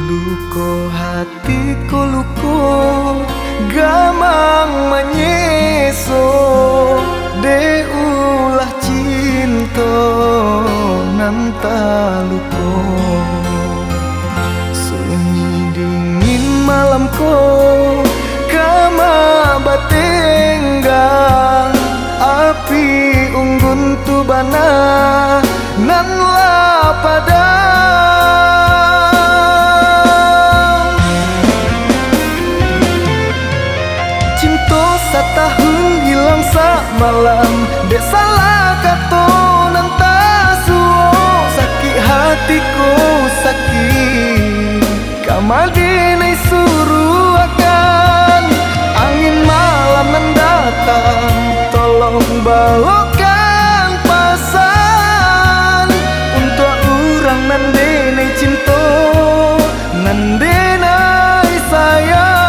Luko hatiku luko gamang menyeso de ulah cinta nanta luko sunyi dingin malamku kama batenggang api unggun tu bana nan la padang cinta setahun hilang sak malam dek salah kato nan tak suo sakit hatiku sakit kamal dinai suruh akan angin malam nan datang tolong balokkan pasan untuk orang nan denai cinta nan denai sayang.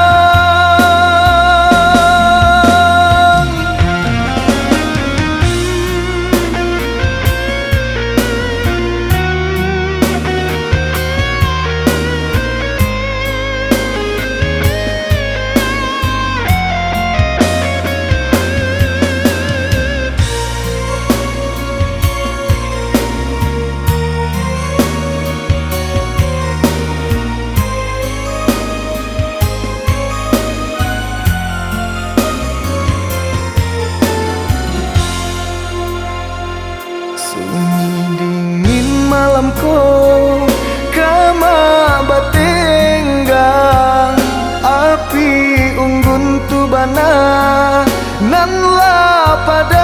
Malamku kama batenggang api unggun tu bana nan la padang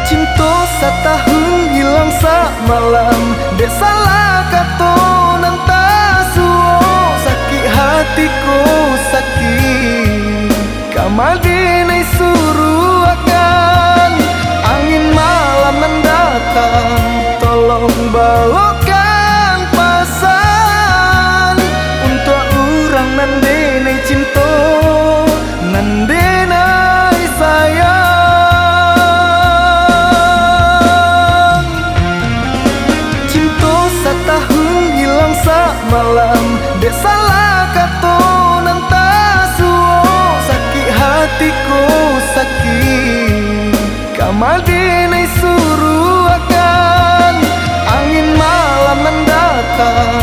cinta setahun hilang sak malam dek salah kato nan tak suo sakit hatiku sakit kamal dinai suruh akan angin malam mendatang tolong balokkan pasan untuk orang nan denai cinta nan denai sayang cinta setahun hilang sak malam dek salah kato nan tak suo sakit hatiku sakit kamal dinai suruh akan angin malam mendatang